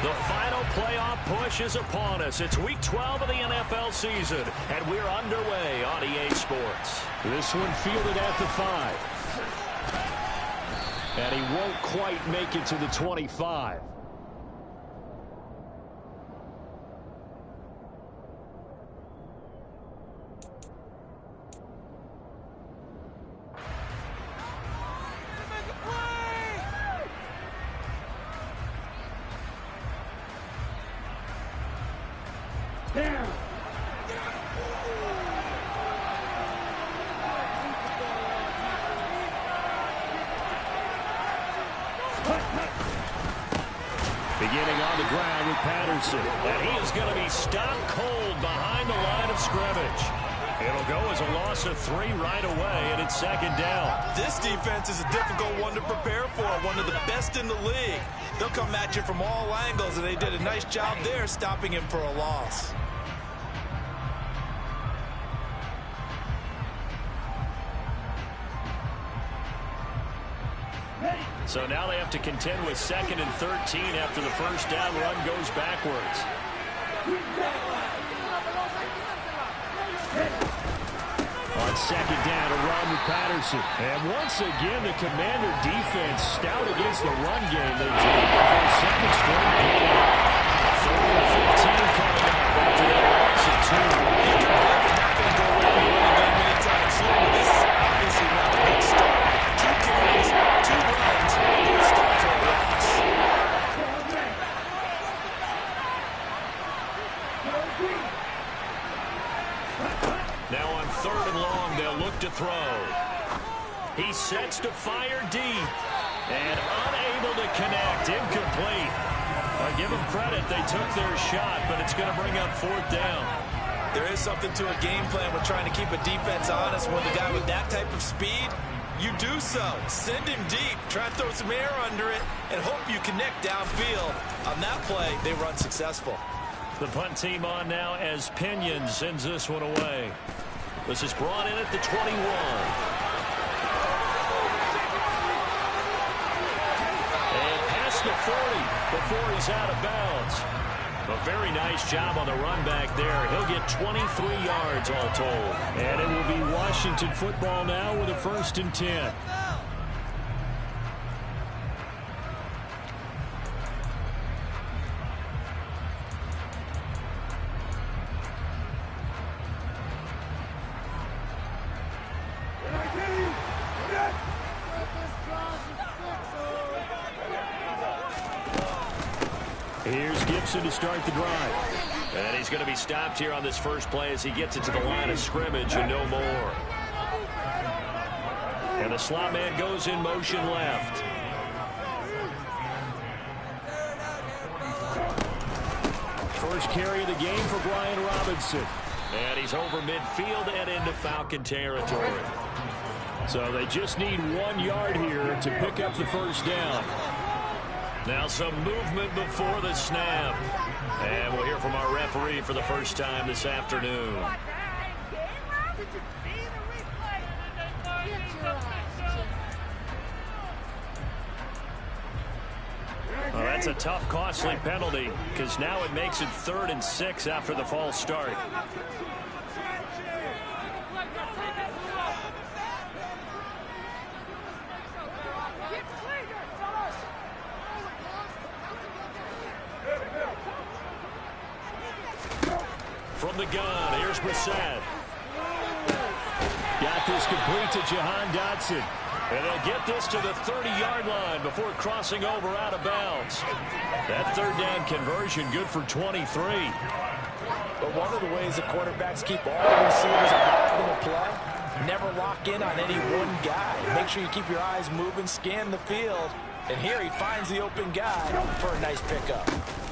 The final playoff push is upon us. It's Week 12 of the NFL season, and we're underway on EA Sports. This one fielded at the 5. And he won't quite make it to the 25. Beginning on the ground with Patterson. And he is going to be stopped cold behind the line of scrimmage. It'll go as a loss of 3 right away, and it's second down. This defense is a difficult one to prepare for, one of the best in the league. They'll come at you from all angles, and they did a nice job there stopping him for a loss. So now they have to contend with 2nd and 13 after the first down run goes backwards. On second down, a run with Patterson. And once again, the Commander defense stout against the run game. They drop it for a second straight game. 3rd and 15 coming up after that loss of 2. They're not going to go away from the running game anytime soon. This is obviously not a good start. 2 carries, 2 runs, start to a loss. Now on 3rd and long, they'll look to throw. He sets to fire deep and unable to connect. Incomplete. I'll give them credit. They took their shot, but it's going to bring up 4th down. There is something to a game plan with trying to keep a defense honest. When the guy with that type of speed, you do so. Send him deep. Try to throw some air under it and hope you connect downfield. On that play, they run successful. The punt team on now as Pinion sends this one away. This is brought in at the 21. And past the 40 before he's out of bounds. A very nice job on the run back there. He'll get 23 yards all told. And it will be Washington football now with a 1st and 10. Here's Gibson to start the drive. And he's going to be stopped here on this first play as he gets it to the line of scrimmage and no more. And the slot man goes in motion left. First carry of the game for Brian Robinson. And he's over midfield and into Falcon territory. So they just need 1 yard here to pick up the first down. Now some movement before the snap. And we'll hear from our referee for the first time this afternoon. Well, that's a tough, costly penalty because now it makes it 3rd and 6 after the false start. From the gun, here's Brissett. Got this complete to Jahan Dotson. And they'll get this to the 30-yard line before crossing over out of bounds. That 3rd down conversion good for 23. But one of the ways the quarterbacks keep all the receivers involved in the play, never lock in on any one guy. Make sure you keep your eyes moving, scan the field. And here he finds the open guy for a nice pickup.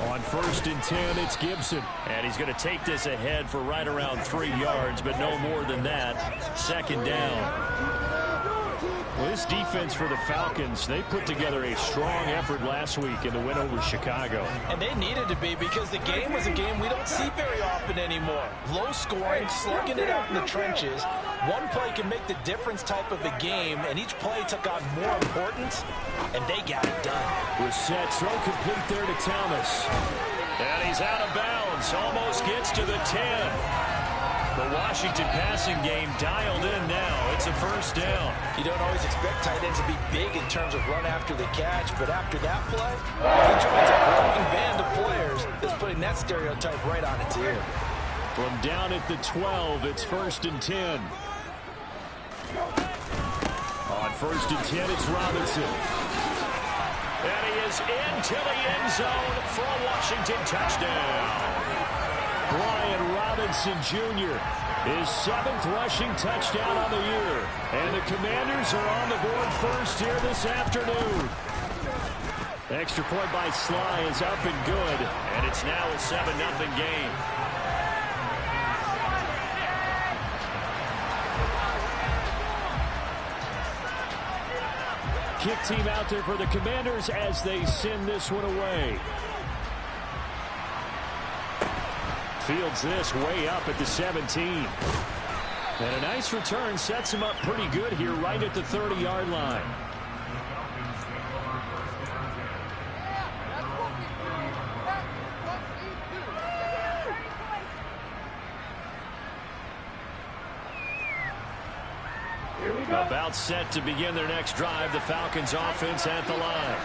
On 1st and 10, it's Gibson. And he's going to take this ahead for right around 3 yards, but no more than that. 2nd down. Well, this defense for the Falcons, they put together a strong effort last week in the win over Chicago. And they needed to be because the game was a game we don't see very often anymore. Low scoring, slugging it out in the trenches. One play can make the difference type of a game, and each play took on more importance, and they got it done. With set. Throw complete there to Thomas. And he's out of bounds. Almost gets to the 10. The Washington passing game dialed in now. It's a first down. You don't always expect tight ends to be big in terms of run after the catch, but after that play, he joins a growing band of players that's putting that stereotype right on its ear. From down at the 12, it's 1st and 10. On 1st and 10, it's Robinson. And he is into the end zone for a Washington touchdown. Brian Robinson Jr., his 7th rushing touchdown on the year. And the Commanders are on the board first here this afternoon. Extra point by Sly is up and good. And it's now a 7-0 game. Kick team out there for the Commanders as they send this one away. Fields this way up at the 17. And a nice return sets him up pretty good here right at the 30-yard line. About set to begin their next drive. The Falcons offense at the line.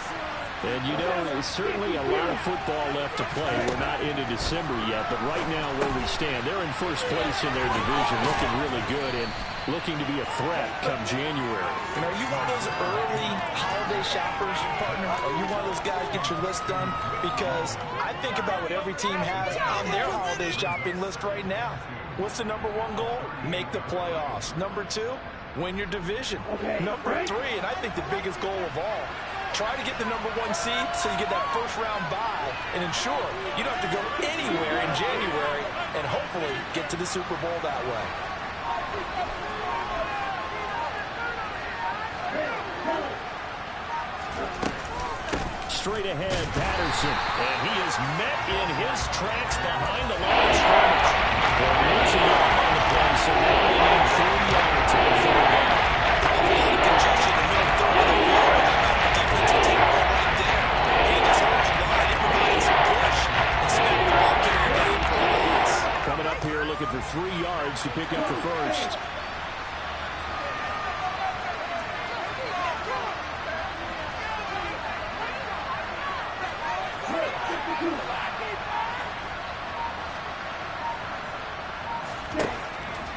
And you know, there's certainly a lot of football left to play. We're not into December yet, but right now where we stand, they're in first place in their division, looking really good and looking to be a threat come January. And are you one of those early holiday shoppers, partner? Are you one of those guys get your list done? Because I think about what every team has on their holiday shopping list right now. What's the #1 goal? Make the playoffs. #2, win your division. #3, and I think the biggest goal of all, try to get the #1 seed so you get that first-round bye and ensure you don't have to go anywhere in January and hopefully get to the Super Bowl that way. Straight ahead, Patterson. And he is met in his tracks behind the line of scrimmage. Well, there's a yard on the play, so now they need 3 yards to the 4 down. Probably a lot of congestion in the middle third of the field. Defensive tackle right there. He just held the line and provided some push and smacked the ball carrier down for a loss. Coming up here looking for 3 yards to pick up the first.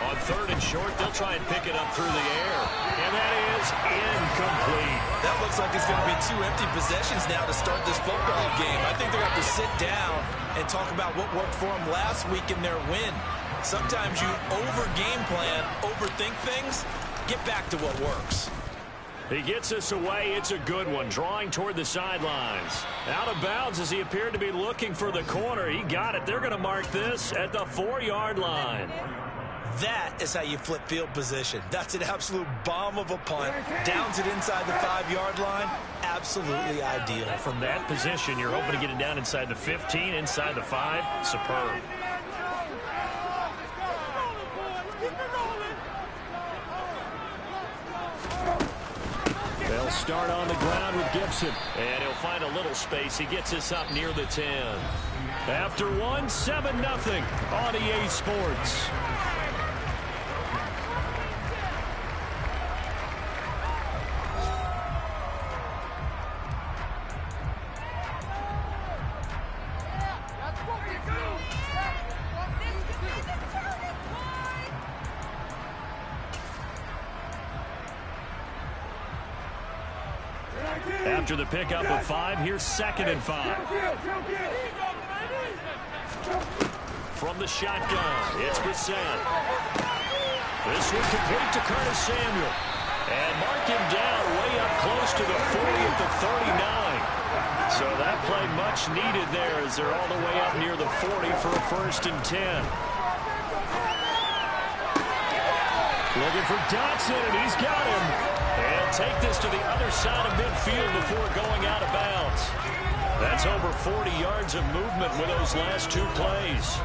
On 3rd and short, they'll try and pick it up through the air. And that is incomplete. That looks like it's going to be 2 empty possessions now to start this football game. I think they're going to have to sit down and talk about what worked for them last week in their win. Sometimes you over-game plan, overthink things, get back to what works. He gets us away. It's a good one. Drawing toward the sidelines. Out of bounds as he appeared to be looking for the corner. He got it. They're going to mark this at the 4-yard line. That is how you flip field position. That's an absolute bomb of a punt. Downs it inside the 5-yard line. Absolutely ideal. From that position, you're hoping to get it down inside the 15, inside the 5. Superb. They'll start on the ground with Gibson. And he'll find a little space. He gets us up near the 10. After 1, 7-0 on EA Sports. After the pickup of 5, here's 2nd and 5. From the shotgun, it's Brissett. This one complete to Curtis Samuel. And mark him down way up close to the 40 at the 39. So that play much needed there as they're all the way up near the 40 for a 1st and 10. Looking for Dotson, and he's got him. And take this to the other side of midfield before going out of bounds. That's over 40 yards of movement with those last 2 plays.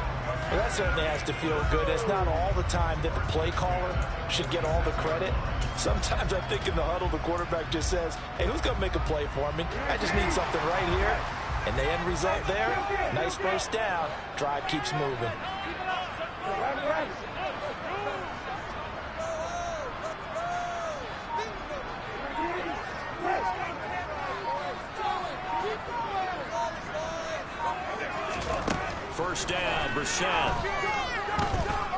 Well, that certainly has to feel good. It's not all the time that the play caller should get all the credit. Sometimes I think in the huddle, the quarterback just says, hey, who's going to make a play for me? I just need something right here. And the end result there, nice first down. Drive keeps moving. First down, Brissett.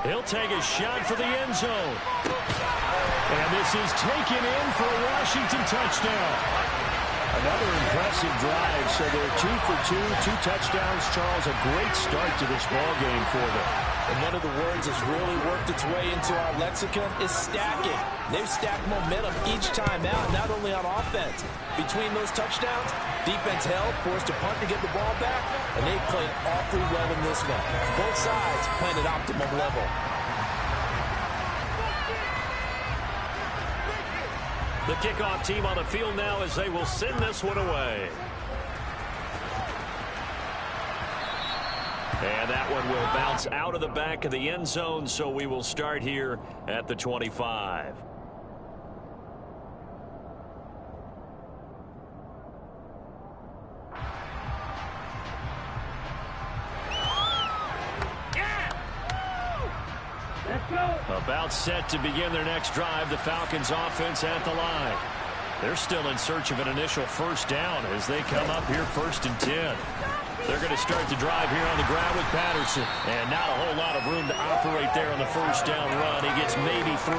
He'll take a shot for the end zone. And this is taken in for a Washington touchdown. Another impressive drive. So they're 2 for 2 touchdowns. Charles, a great start to this ball game for them. And one of the words that's really worked its way into our lexicon is stacking. They've stacked momentum each time out, not only on offense. Between those touchdowns, defense held, forced a punt to get the ball back, and they played awfully well in this one. Both sides playing at optimum level. The kickoff team on the field now as they will send this one away. And that one will bounce out of the back of the end zone, so we will start here at the 25. About set to begin their next drive, the Falcons offense at the line. They're still in search of an initial first down as they come up here 1st and 10. They're going to start the drive here on the ground with Patterson. And not a whole lot of room to operate there on the first down run. He gets maybe 3.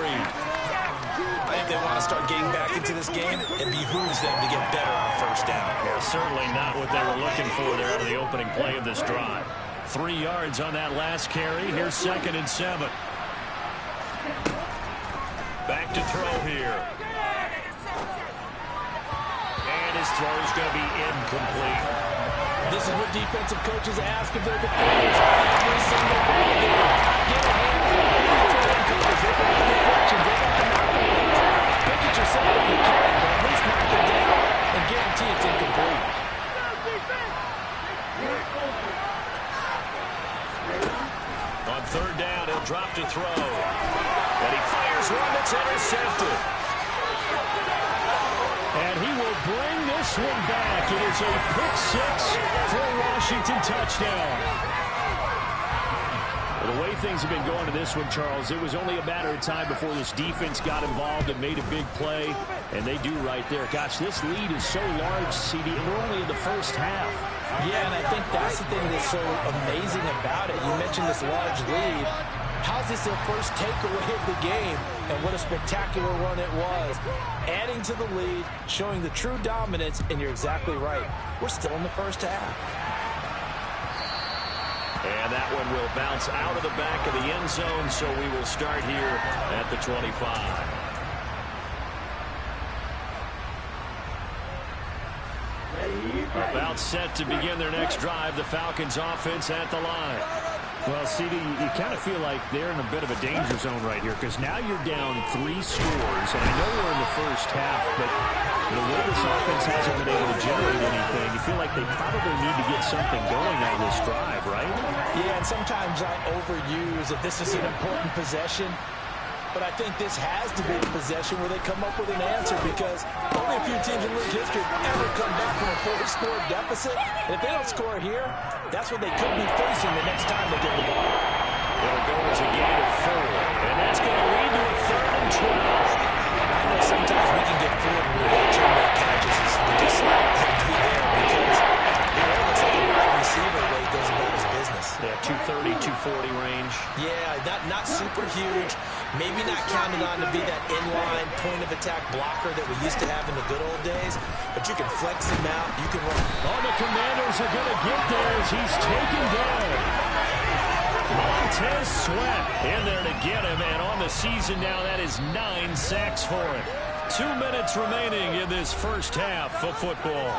I think they want to start getting back into this game. It behooves them to get better on first down. Yeah, certainly not what they were looking for there out of the opening play of this drive. 3 yards on that last carry. Here's 2nd and 7. Back to throw here. And his throw is going to be incomplete. This is what defensive coaches ask of their defenders every single ball game. Get a hand on the coverage. They want the deflections. They want the knock-ons. Pick it yourself if you can, but at least knock it down and guarantee it's incomplete. On 3rd down, he'll drop to throw. And he fires one that's intercepted. And he will bring this one back. It is a pick 6 for a Washington touchdown. Well, the way things have been going to this one, Charles, it was only a matter of time before this defense got involved and made a big play. And they do right there. Gosh, this lead is so large, CD, and we're only in the first half. Yeah, and I think that's the thing that's so amazing about it. You mentioned this large lead. How's this their first takeaway of the game? And what a spectacular run it was. Adding to the lead, showing the true dominance, and you're exactly right. We're still in the first half. And that one will bounce out of the back of the end zone, so we will start here at the 25. About set to begin their next drive, the Falcons offense at the line. Well, CD, you kind of feel like they're in a bit of a danger zone right here because now you're down 3 scores, and I know we're in the first half, but the way this offense hasn't been able to generate anything, you feel like they probably need to get something going on this drive, right? Yeah, and sometimes I overuse that this is an important possession. But I think this has to be a possession where they come up with an answer because only a few teams in league history have ever come back from a 4-score deficit. And if they don't score here, that's what they could be facing the next time they get the ball. It'll go as a gain of 4. And that's going to lead to a 3rd and 12. I know sometimes we can get fooled when we're watching the catches. We just have to be there because it looks like a wide receiver way goes about his business. Yeah, 230, 240 range. Yeah, not super huge. Maybe not counted on to be that inline point-of-attack blocker that we used to have in the good old days, but you can flex him out. You can run. Oh, the Commanders are going to get there as he's taken down. Montez Sweat in there to get him, and on the season now, that is 9 sacks for him. 2 minutes remaining in this first half of football.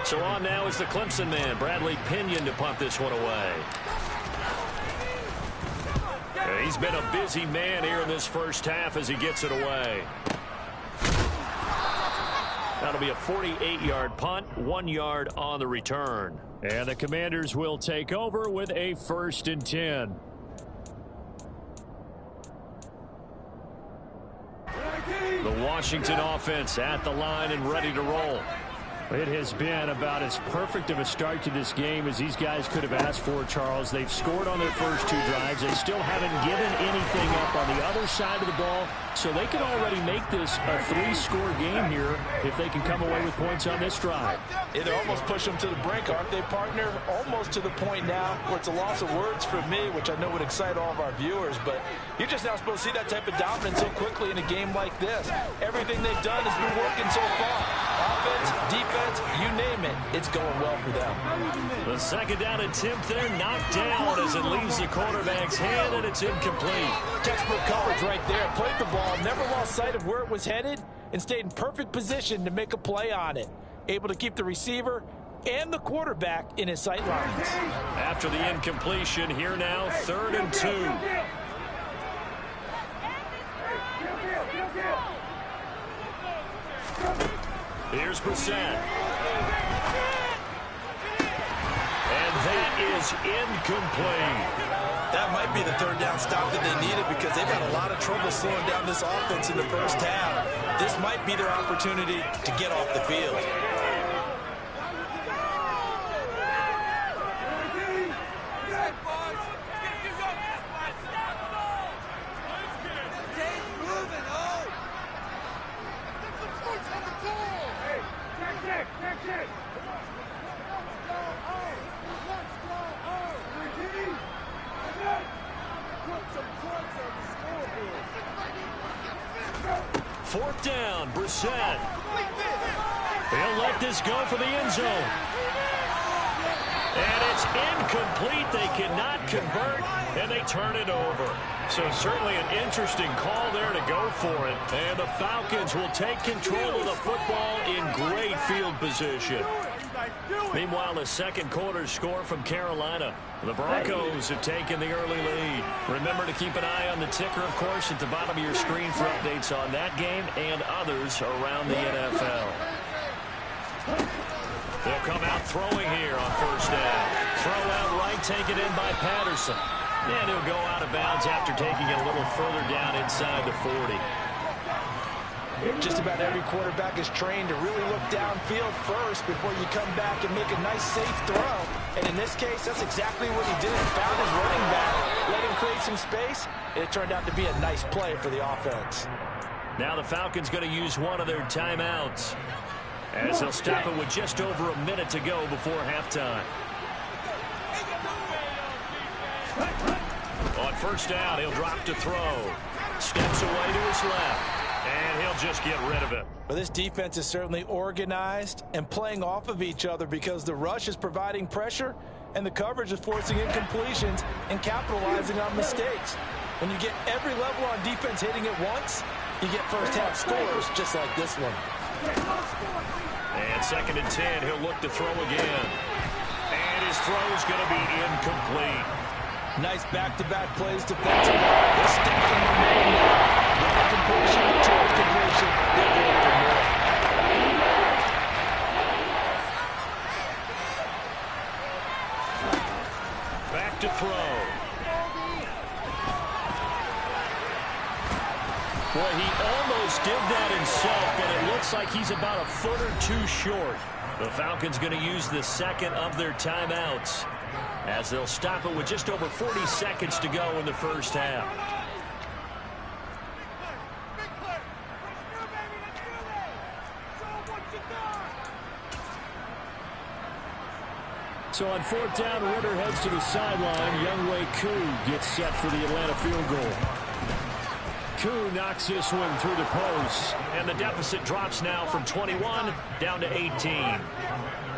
So on now is the Clemson man, Bradley Pinion, to punt this one away. And he's been a busy man here in this first half as he gets it away. That'll be a 48-yard punt, 1 yard on the return. And the Commanders will take over with a 1st and 10. The Washington offense at the line and ready to roll. It has been about as perfect of a start to this game as these guys could have asked for, Charles. They've scored on their first 2 drives. They still haven't given anything up on the other side of the ball, so they can already make this a 3-score game here if they can come away with points on this drive. Yeah, they're almost pushing them to the brink, aren't they, partner? Almost to the point now where it's a loss of words for me, which I know would excite all of our viewers, but you're just not supposed to see that type of dominance so quickly in a game like this. Everything they've done has been working so far. Offense, defense, you name it, it's going well for them. The 2nd down attempt there knocked down as it leaves the quarterback's hand, and it's incomplete. Textbook coverage right there. Played the ball, never lost sight of where it was headed, and stayed in perfect position to make a play on it. Able to keep the receiver and the quarterback in his sight lines. After the incompletion, here now, 3rd and 2. Here's Brissett. And that is incomplete. That might be the 3rd down stop that they needed because they've had a lot of trouble slowing down this offense in the first half. This might be their opportunity to get off the field. Fourth down, Brissett. He'll let this go for the end zone. And it's incomplete. They cannot convert, and they turn it over. So certainly an interesting call there to go for it. And the Falcons will take control of the football in great field position. Meanwhile, the 2nd quarter score from Carolina. The Broncos have taken the early lead. Remember to keep an eye on the ticker, of course, at the bottom of your screen for updates on that game and others around the NFL. They'll come out throwing here on 1st down. Throw out right, taken in by Patterson. And he'll go out of bounds after taking it a little further down inside the 40. Just about every quarterback is trained to really look downfield first before you come back and make a nice, safe throw. And in this case, that's exactly what he did. Found his running back, let him create some space, and it turned out to be a nice play for the offense. Now the Falcons going to use one of their timeouts, as they'll stop it with just over a minute to go before halftime. On 1st down, he'll drop to throw. Steps away to his left. And he'll just get rid of it. Well, this defense is certainly organized and playing off of each other because the rush is providing pressure and the coverage is forcing incompletions and capitalizing on mistakes. When you get every level on defense hitting at once, you get first-half scores just like this one. And 2nd and 10, he'll look to throw again. And his throw is going to be incomplete. Nice back-to-back plays defensively. They're stacking the man now. One completion, 2 incompletion. They're going for more. Back to throw. Boy, he almost did that himself, but it looks like he's about a foot or 2 short. The Falcons going to use the 2nd of their timeouts, as they'll stop it with just over 40 seconds to go in the first half. So on 4th down, Ritter heads to the sideline. Younghoe Koo gets set for the Atlanta field goal. Koo knocks this one through the post. And the deficit drops now from 21 down to 18.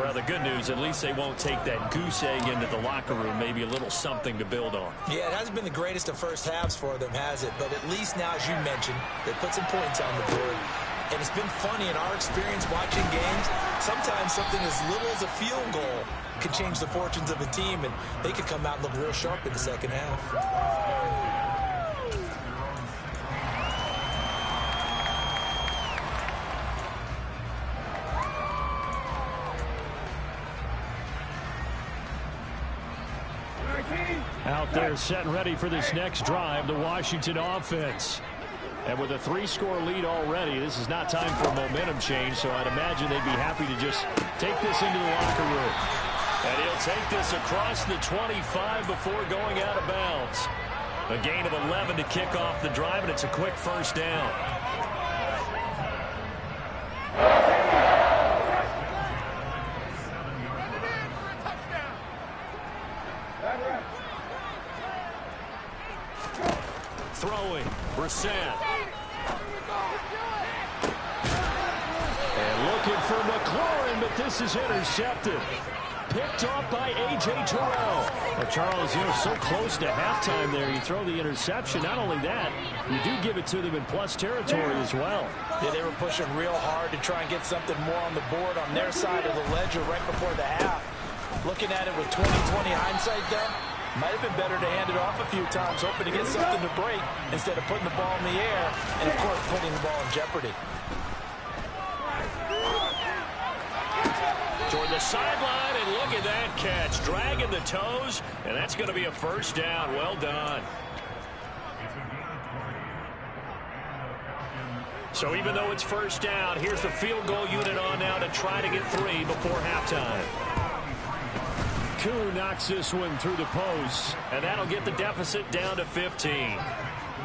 Well, the good news, at least they won't take that goose egg into the locker room. Maybe a little something to build on. Yeah, it hasn't been the greatest of first halves for them, has it? But at least now, as you mentioned, they put some points on the board. And it's been funny in our experience watching games. Sometimes something as little as a field goal can change the fortunes of a team, and they could come out and look real sharp in the second half. Out there set and ready for this next drive, the Washington offense. And with a 3-score lead already, this is not time for a momentum change, so I'd imagine they'd be happy to just take this into the locker room. And he'll take this across the 25 before going out of bounds. A gain of 11 to kick off the drive, and it's a quick first down. Throwing, Brissett. And looking for McLaurin, but this is intercepted. Picked off by A.J. Terrell. Well, Charles, so close to halftime there. You throw the interception. Not only that, you do give it to them in plus territory as well. Yeah, they were pushing real hard to try and get something more on the board on their side of the ledger right before the half. Looking at it with 20/20 hindsight, though, might have been better to hand it off a few times, hoping to get something to break instead of putting the ball in the air and, of course, putting the ball in jeopardy. Toward the sideline, and look at that catch. Dragging the toes, and that's going to be a first down. Well done. So even though it's first down, here's the field goal unit on now to try to get 3 before halftime. Koo knocks this one through the post, and that'll get the deficit down to 15.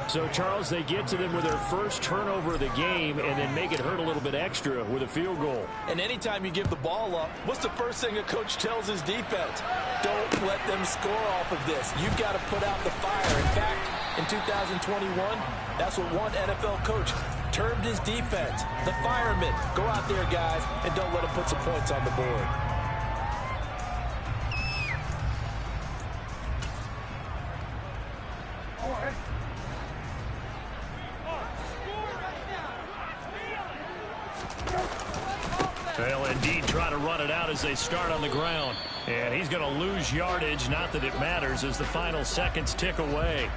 So, Charles, they get to them with their first turnover of the game and then make it hurt a little bit extra with a field goal. And anytime you give the ball up, what's the first thing a coach tells his defense? Don't let them score off of this. You've got to put out the fire. In fact, in 2021, that's what one NFL coach termed his defense. The firemen. Go out there, guys, and don't let them put some points on the board. They'll indeed try to run it out as they start on the ground. And he's going to lose yardage. Not that it matters as the final seconds tick away.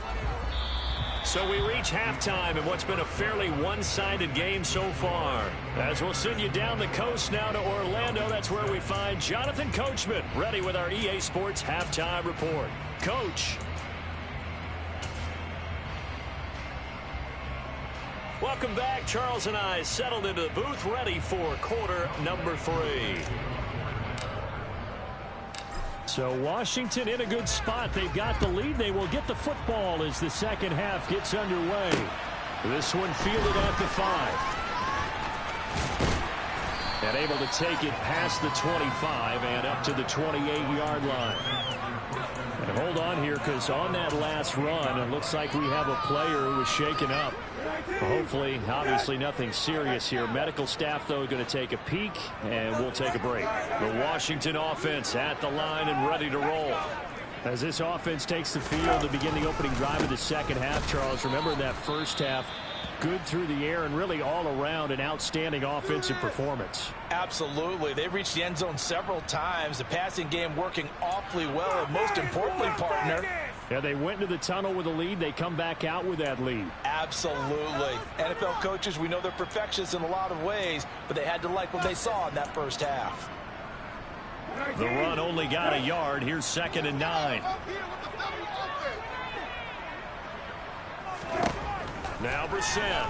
So we reach halftime in what's been a fairly one-sided game so far. As we'll send you down the coast now to Orlando, that's where we find Jonathan Coachman ready with our EA Sports Halftime Report. Coach. Welcome back. Charles and I settled into the booth ready for quarter number 3. So Washington in a good spot. They've got the lead. They will get the football as the second half gets underway. This one fielded at the 5. And able to take it past the 25 and up to the 28-yard line. And hold on here, because on that last run, it looks like we have a player who was shaken up. Hopefully, obviously nothing serious here. Medical staff, though, going to take a peek, and we'll take a break. The Washington offense at the line and ready to roll. As this offense takes the field to begin the opening drive of the second half, Charles, remember that first half, good through the air and really all around an outstanding offensive performance. Absolutely. They reached the end zone several times. The passing game working awfully well. And most importantly, partner, yeah, they went into the tunnel with a lead. They come back out with that lead. Absolutely. NFL coaches, we know they're perfectionists in a lot of ways, but they had to like what they saw in that first half. The run only got a yard. Here's 2nd and 9. Now Brissett.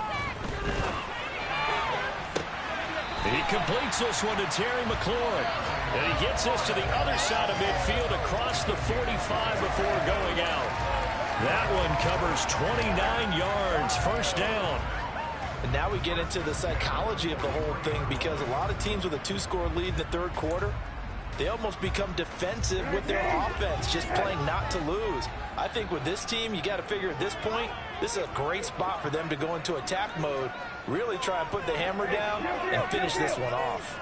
He completes this one to Terry McLaurin. And he gets this to the other side of midfield across the 45 before going out. That one covers 29 yards. First down. And now we get into the psychology of the whole thing, because a lot of teams with a 2-score lead in the third quarter, they almost become defensive with their offense, just playing not to lose. I think with this team, you got to figure at this point, this is a great spot for them to go into attack mode, really try and put the hammer down and finish this one off.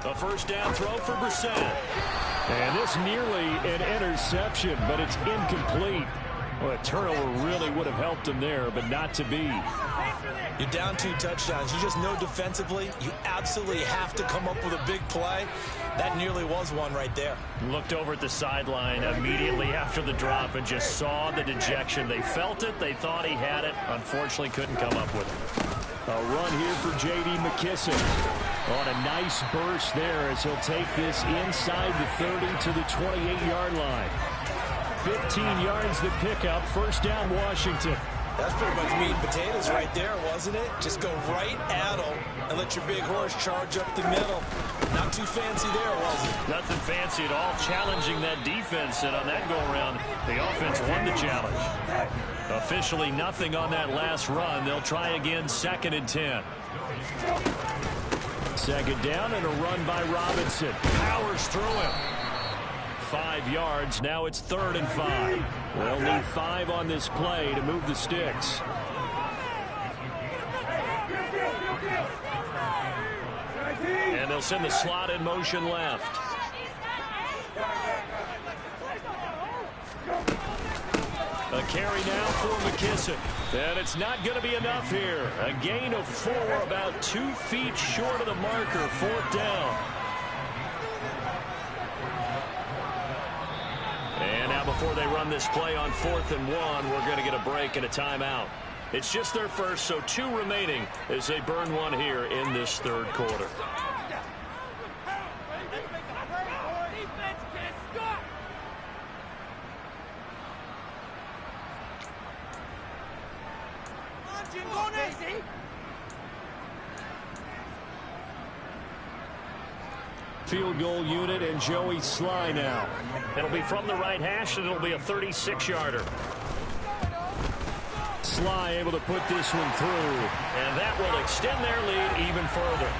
A first down throw for Brissett. And this nearly an interception, but it's incomplete. Well, a turnover really would have helped him there, but not to be. You're down 2 touchdowns. You just know defensively, you absolutely have to come up with a big play. That nearly was one right there. Looked over at the sideline immediately after the drop and just saw the dejection. They felt it. They thought he had it. Unfortunately, couldn't come up with it. A run here for J.D. McKissick. On a nice burst there as he'll take this inside the 30 to the 28-yard line. 15 yards the pickup. First down, Washington. That's pretty much meat and potatoes right there, wasn't it? Just go right at them and let your big horse charge up the middle. Not too fancy there, was it? Nothing fancy at all, challenging that defense, and on that go-around, the offense won the challenge. Officially nothing on that last run. They'll try again, 2nd and 10. Second down and a run by Robinson. Powers through him. 5 yards. Now it's 3rd and 5. They'll need 5 on this play to move the sticks. And they'll send the slot in motion left. A carry now for McKissick. And it's not going to be enough here. A gain of 4, about 2 feet short of the marker. 4th down. And now before they run this play on 4th and 1, we're going to get a break and a timeout. It's just their first, so 2 remaining as they burn one here in this 3rd quarter. Field goal unit and Joey Sly now. It'll be from the right hash, and it'll be a 36-yarder. Sly able to put this one through. And that will extend their lead even further.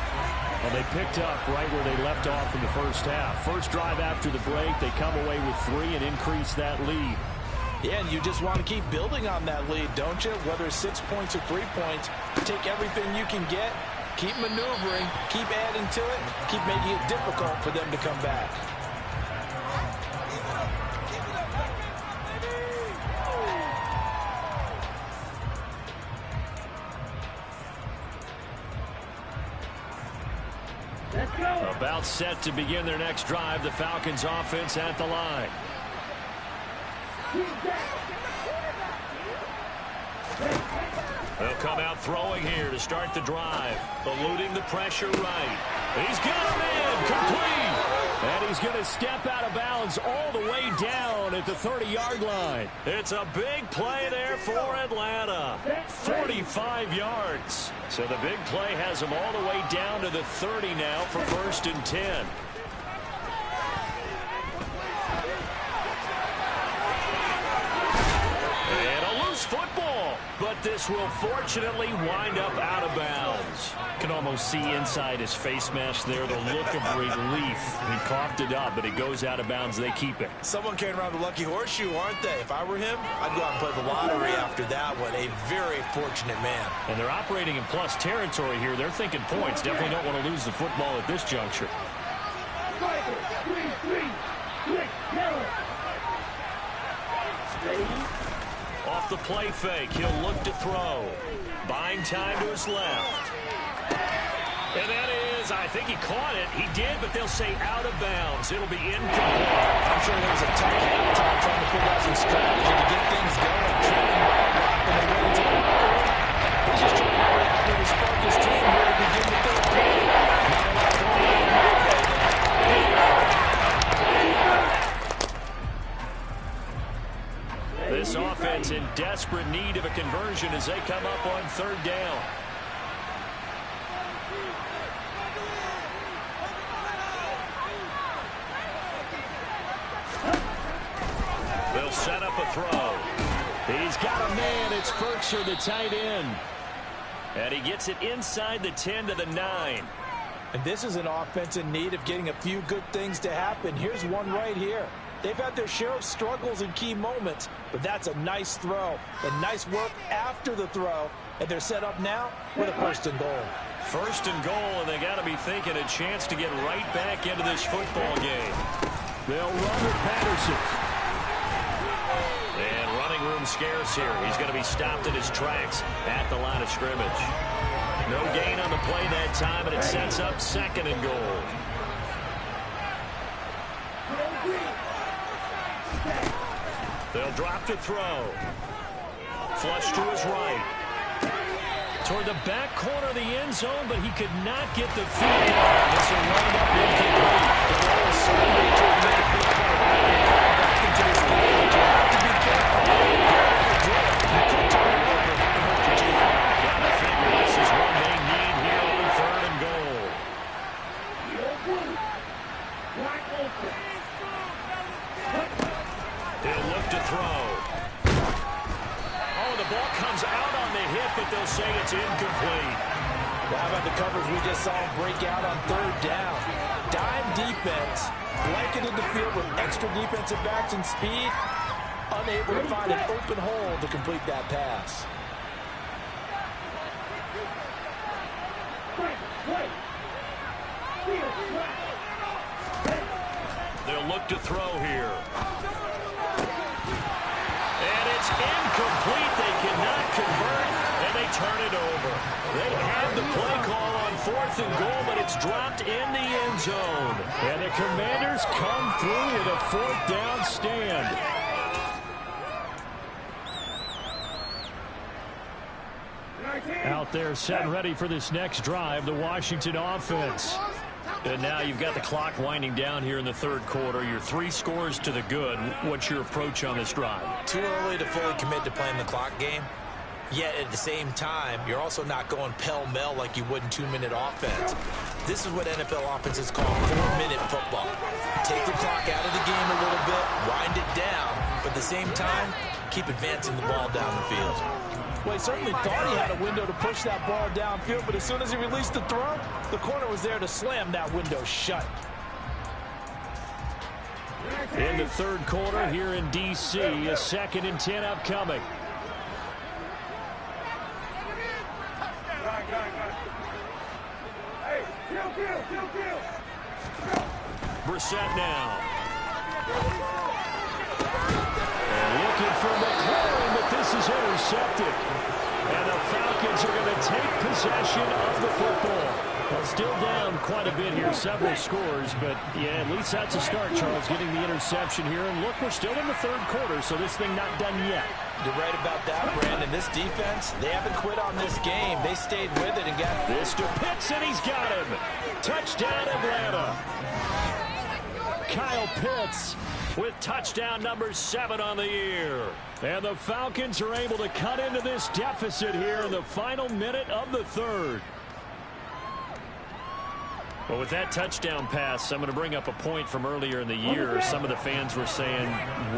Well, they picked up right where they left off in the first half. First drive after the break, they come away with 3 and increase that lead. Yeah, and you just want to keep building on that lead, don't you? Whether it's 6 points or 3 points, take everything you can get, keep maneuvering, keep adding to it, keep making it difficult for them to come back. About set to begin their next drive, the Falcons offense at the line. They'll come out throwing here to start the drive. Eluding the pressure right. He's got him in. Complete. And he's going to step out of bounds all the way down at the 30-yard line. It's a big play there for Atlanta. 45 yards. So the big play has him all the way down to the 30 now for 1st and 10. Football, but this will fortunately wind up out of bounds. Can almost see inside his face mask there the look of relief. He coughed it up, but it goes out of bounds. They keep it. Someone came around the lucky horseshoe, aren't they? If I were him, I'd go out and play the lottery after that one. A very fortunate man. And they're operating in plus territory here. They're thinking points. Definitely don't want to lose the football at this juncture. Off the play fake, he'll look to throw. Buying time to his left. And that is, I think he caught it. He did, but they'll say out of bounds. It'll be incomplete. I'm sure there was a tough halftime trying to figure out some strategy to get things going. Trailing and they went into the locker room. He's just trying to react to spark his team here to begin the 3rd quarter. This offense in desperate need of a conversion as they come up on 3rd down. They'll set up a throw. He's got a man. It's Berkshire, the tight end. And he gets it inside the 10 to the 9. And this is an offense in need of getting a few good things to happen. Here's one right here. They've had their share of struggles in key moments, but that's a nice throw. And nice work after the throw. And they're set up now with a 1st and goal. 1st and goal, and they got to be thinking a chance to get right back into this football game. They'll run with Patterson. And running room scarce here. He's going to be stopped in his tracks at the line of scrimmage. No gain on the play that time, and it sets up 2nd and goal. They'll drop to throw. Flush to his right. Toward the back corner of the end zone, but he could not get the feet down. This will wind up incomplete. The ball is so major to make a big play. Back into this game, but you have to be careful. You could turn it over and hurt your team. Gotta figure this is what they need here on 3rd and goal. He'll look to throw. Oh, the ball comes out on the hit, but they'll say it's incomplete. Well, how about the coverage we just saw break out on 3rd down? Dime defense, blanketed the field with extra defensive backs and speed, unable to find an open hole to complete that pass. They'll look to throw here. And it's incomplete. They cannot convert, and they turn it over. They have the play call on 4th and goal, but it's dropped in the end zone. And the Commanders come through with a 4th down stand. Out there set and ready for this next drive, the Washington offense. And now you've got the clock winding down here in the 3rd quarter. You're 3 scores to the good. What's your approach on this drive? Too early to fully commit to playing the clock game. Yet at the same time, you're also not going pell-mell like you would in 2-minute offense. This is what NFL offenses call 4-minute football. Take the clock out of the game a little bit, wind it down, but at the same time, keep advancing the ball down the field. Well, he certainly thought he had a window to push that ball downfield, but as soon as he released the throw, the corner was there to slam that window shut. In the 3rd quarter here in D.C., a 2nd and 10 upcoming. Brissett now. Looking for McLaurin, but this is intercepted. And the Falcons are going to take possession of the football. Well, still down quite a bit here, several scores, but yeah, at least that's a start, Charles, getting the interception here. And look, we're still in the 3rd quarter, so this thing not done yet. You're right about that, Brandon. This defense, they haven't quit on this game. They stayed with it and got this to Pitts, and he's got him. Touchdown, Atlanta. Kyle Pitts with touchdown number 7 on the year. And the Falcons are able to cut into this deficit here in the final minute of the 3rd. Well, with that touchdown pass, I'm going to bring up a point from earlier in the year. Some of the fans were saying,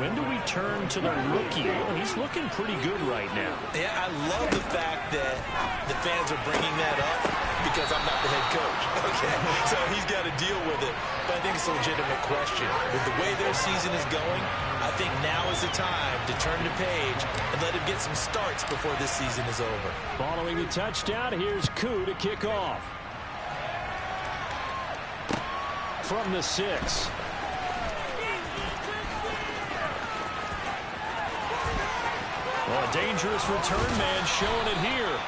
when do we turn to the rookie? Well, he's looking pretty good right now. Yeah, I love the fact that the fans are bringing that up because I'm not the head coach. Okay, so he's got to deal with it. But I think it's a legitimate question. With the way their season is going, I think now is the time to turn the page and let him get some starts before this season is over. Following the touchdown, here's Koo to kick off. From the 6. Well, a dangerous return man showing it here.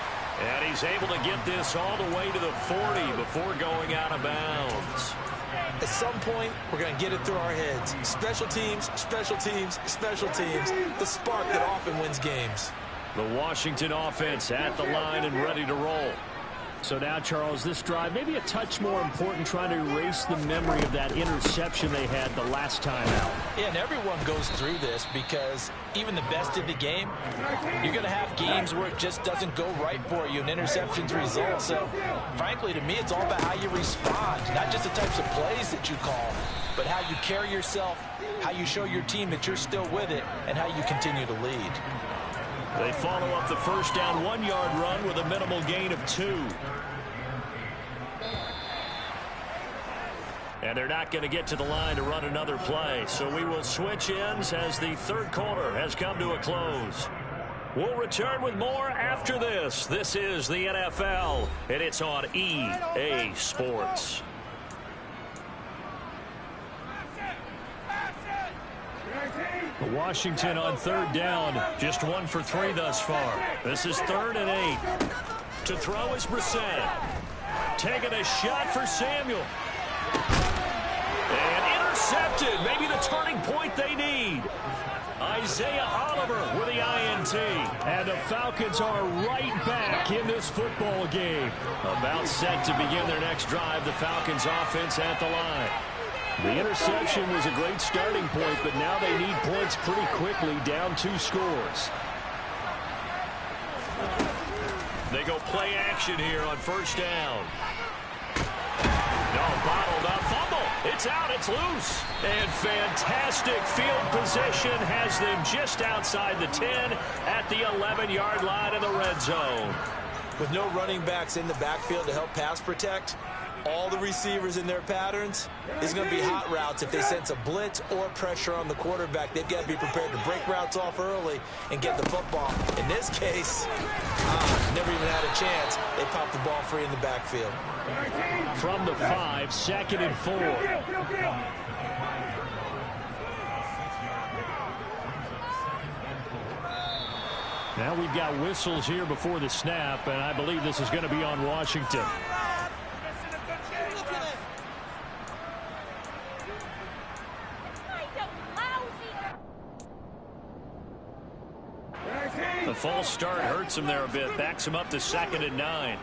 And he's able to get this all the way to the 40 before going out of bounds. At some point, we're going to get it through our heads. Special teams, special teams, special teams. The spark that often wins games. The Washington offense at the line and ready to roll. So now, Charles, this drive maybe a touch more important, trying to erase the memory of that interception they had the last time out. Yeah, and everyone goes through this because even the best in the game, you're going to have games where it just doesn't go right for you and interceptions result. So, frankly, to me, it's all about how you respond, not just the types of plays that you call, but how you carry yourself, how you show your team that you're still with it, and how you continue to lead. They follow up the first down 1-yard run with a minimal gain of 2. And they're not going to get to the line to run another play. So we will switch ends as the 3rd quarter has come to a close. We'll return with more after this. This is the NFL, and it's on EA Sports. Washington on 3rd down. Just 1 for 3 thus far. This is 3rd and 8. To throw is Brissett. Taking a shot for Samuel. And intercepted. Maybe the turning point they need. Isaiah Oliver with the INT. And the Falcons are right back in this football game. About set to begin their next drive, the Falcons offense at the line. The interception was a great starting point, but now they need points pretty quickly, down 2 scores. They go play action here on first down. No, bottled up, fumble. It's out, it's loose. And fantastic field position has them just outside the 10 at the 11-yard line in the red zone. With no running backs in the backfield to help pass protect, all the receivers in their patterns is going to be hot routes. If they sense a blitz or pressure on the quarterback, they've got to be prepared to break routes off early and get the football. In this case, never even had a chance. They popped the ball free in the backfield. From the 5, 2nd and 4. Now we've got whistles here before the snap, and I believe this is going to be on Washington. The false start hurts him there a bit. Backs him up to 2nd and 9.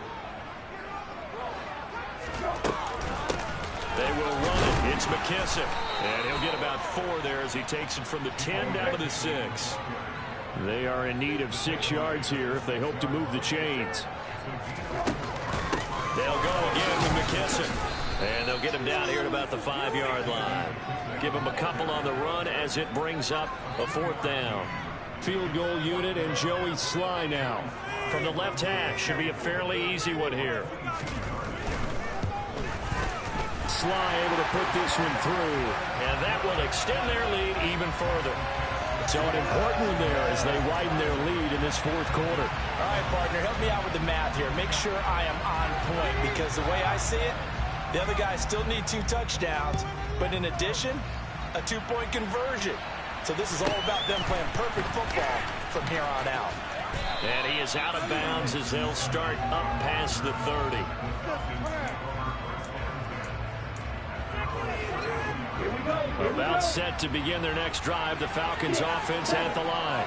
They will run it. It's McKissick. And he'll get about 4 there as he takes it from the 10 down to the 6. They are in need of 6 yards here if they hope to move the chains. They'll go again with McKissick. And they'll get him down here at about the 5-yard line. Give him a couple on the run as it brings up a 4th down. Field goal unit and Joey Sly now. From the left hash, should be a fairly easy one here. Sly able to put this one through. And that will extend their lead even further. So an important one there as they widen their lead in this 4th quarter. All right, partner, help me out with the math here. Make sure I am on point, because the way I see it, the other guys still need 2 touchdowns, but in addition, a 2-point conversion. So this is all about them playing perfect football from here on out. And he is out of bounds as they'll start up past the 30. About set to begin their next drive, the Falcons offense at the line.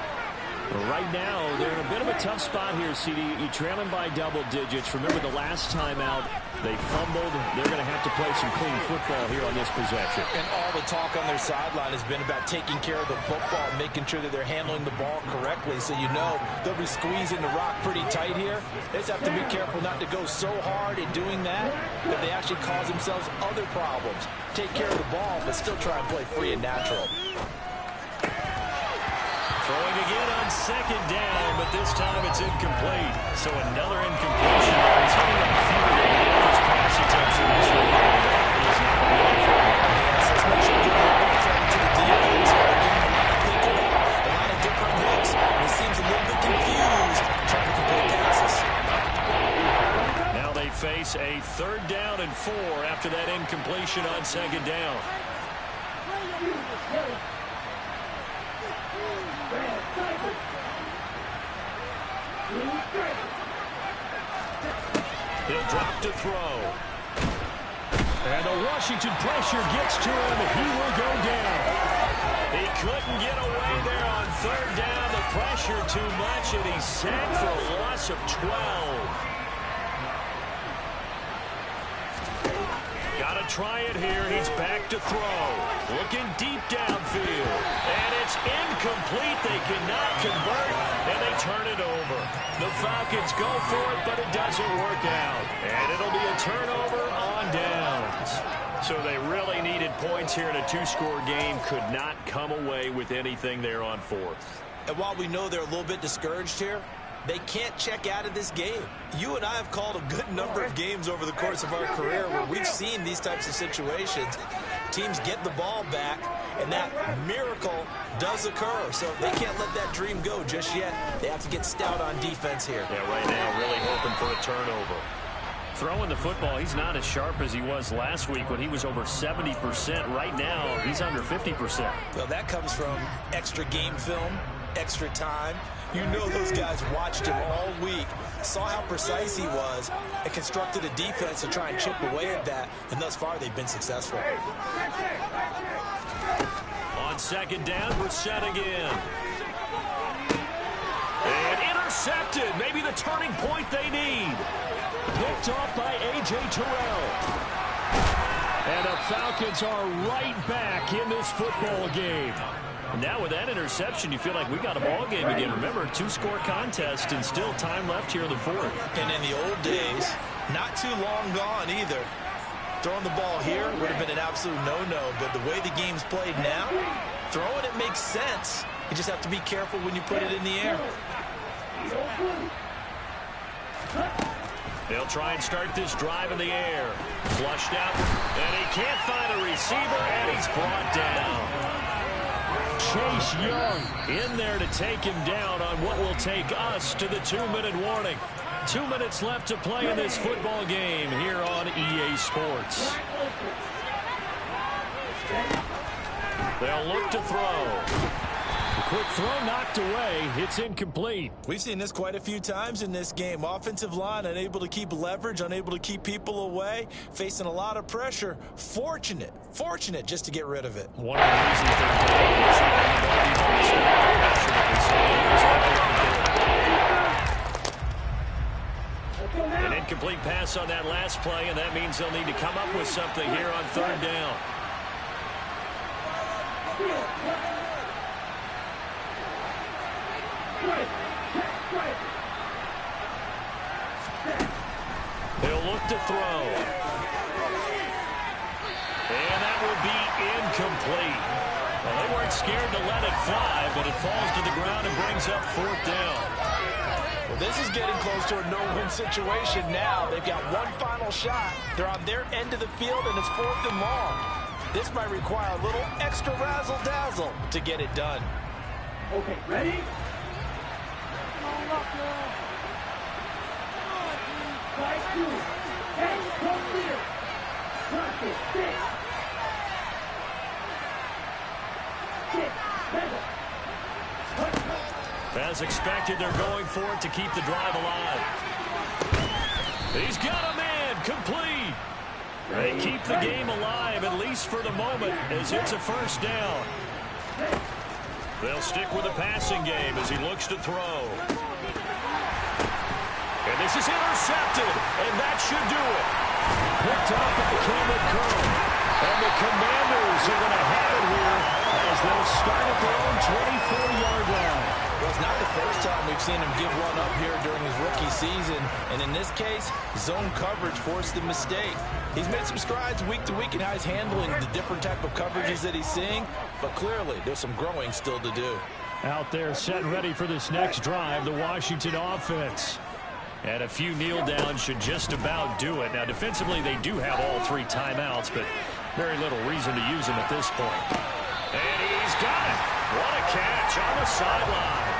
Right now, they're in a bit of a tough spot here, CD. You're trailing by double digits. Remember the last time out, they fumbled. They're going to have to play some clean football here on this possession. And all the talk on their sideline has been about taking care of the football, making sure that they're handling the ball correctly. So you know they'll be squeezing the rock pretty tight here. They just have to be careful not to go so hard in doing that they actually cause themselves other problems. Take care of the ball, but still try and play free and natural. Throwing again on 2nd down, but this time it's incomplete. So another incompletion. He's hitting on fewer than half his pass attempts in this one. He's not really for him. Let's make sure you're not throwing to the defense. Think about a lot of different looks. He seems a little bit confused trying to complete passes. Now they face a 3rd down and 4 after that incompletion on 2nd down. He'll drop to throw. And the Washington pressure gets to him. He will go down. He couldn't get away there on 3rd down. The pressure too much, and he's sacked for a loss of 12. Got to try it here. He's back to throw. Looking deep downfield. And it's incomplete. They cannot convert, and they turn it over. The Falcons go for it, but it doesn't work out. And it'll be a turnover on downs. So they really needed points here in a 2-score game. Could not come away with anything there on 4th. And while we know they're a little bit discouraged here, they can't check out of this game. You and I have called a good number of games over the course of our career where we've seen these types of situations. Teams get the ball back, and that miracle does occur. So they can't let that dream go just yet. They have to get stout on defense here. Yeah, right now really hoping for a turnover. Throwing the football, he's not as sharp as he was last week when he was over 70%. Right now, he's under 50%. Well, that comes from extra game film, extra time. You know those guys watched him all week, saw how precise he was, and constructed a defense to try and chip away at that. And thus far, they've been successful. On second down. Brissett again. And intercepted. Maybe the turning point they need. Picked off by A.J. Terrell. And the Falcons are right back in this football game. Now with that interception, you feel like we got a ball game again. Remember, 2-score contest and still time left here in the fourth. And in the old days, not too long gone either. Throwing the ball here would have been an absolute no-no. But the way the game's played now, throwing it makes sense. You just have to be careful when you put it in the air. They'll try and start this drive in the air. Flushed out, and he can't find a receiver, and he's brought down. Chase Young in there to take him down on what will take us to the 2-minute warning. 2 minutes left to play in this football game here on EA Sports. They'll look to throw. The quick throw knocked away. It's incomplete. We've seen this quite a few times in this game. Offensive line unable to keep leverage, unable to keep people away, facing a lot of pressure. Fortunate just to get rid of it. One of the reasons they're doing is an incomplete pass on that last play, and that means they'll need to come up with something here on third down. He'll look to throw. And that will be incomplete. Well, they weren't scared to let it fly, but it falls to the ground and brings up fourth down. Well, this is getting close to a no-win situation now. They've got one final shot. They're on their end of the field, and it's 4th and long. This might require a little extra razzle-dazzle to get it done. Okay, ready? 5, 2, 10, go clear. Practice, 6. 6, 7. As expected, they're going for it to keep the drive alive. He's got a man, complete. They keep the game alive, at least for the moment, as it's a first down. They'll stick with the passing game as he looks to throw. And this is intercepted, and that should do it. Picked up by Cameron Curl. And the Commanders are going to have it here as they'll start at their own 24-yard line. Well, it's not the first time we've seen him give one up here during his rookie season. And in this case, zone coverage forced the mistake. He's made some strides week to week in how he's handling the different type of coverages that he's seeing. But clearly, there's some growing still to do. Out there set ready for this next drive, the Washington offense. And a few kneel downs should just about do it. Now, defensively, they do have all 3 timeouts, but very little reason to use them at this point. And he's got it. What a catch on the sideline.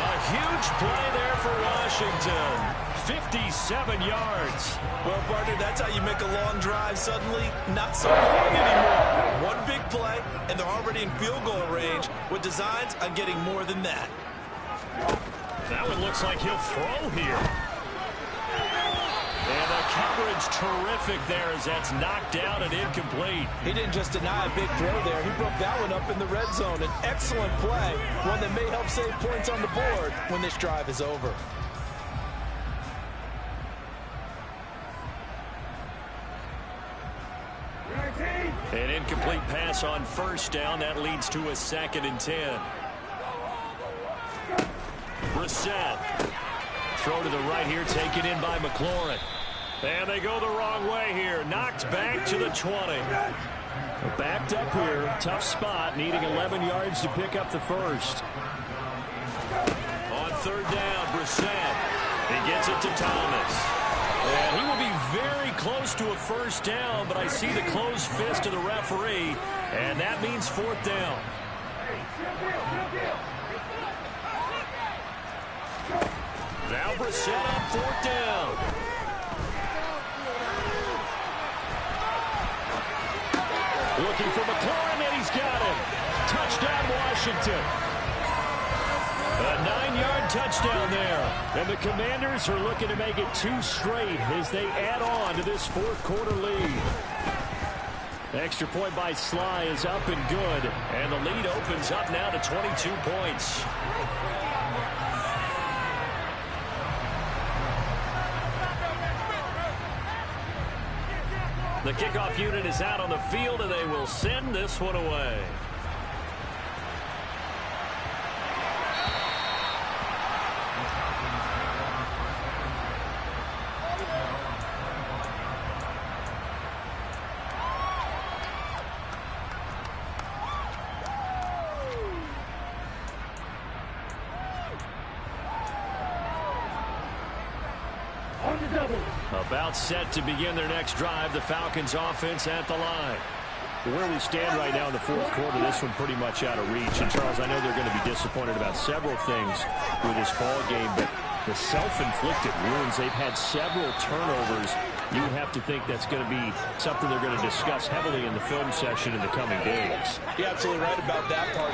A huge play there for Washington. 57 yards. Well, partner, that's how you make a long drive suddenly not so long anymore. One big play, and they're already in field goal range with designs on getting more than that. That one looks like he'll throw here. And the coverage terrific there as that's knocked down and incomplete. He didn't just deny a big throw there. He broke that one up in the red zone. An excellent play, one that may help save points on the board when this drive is over. An incomplete pass on first down. That leads to a 2nd and 10. Brissett. Throw to the right here, taken in by McLaurin. And they go the wrong way here. Knocked back to the 20. Backed up here. Tough spot. Needing 11 yards to pick up the first. On third down, Brissett. He gets it to Thomas. And he will be very close to a first down, but I see the closed fist of the referee, and that means 4th down. Now Brissett on 4th down. Looking for McLaurin, and he's got him. Touchdown, Washington. A 9-yard touchdown there. And the Commanders are looking to make it 2 straight as they add on to this 4th quarter lead. Extra point by Sly is up and good. And the lead opens up now to 22 points. The kickoff unit is out on the field, and they will send this one away. About set to begin their next drive. The Falcons offense at the line. Where we stand right now in the fourth quarter, this one pretty much out of reach. And, Charles, I know they're going to be disappointed about several things with this ball game, but the self-inflicted wounds, they've had several turnovers. You would have to think that's going to be something they're going to discuss heavily in the film session in the coming days. You're absolutely right about that part.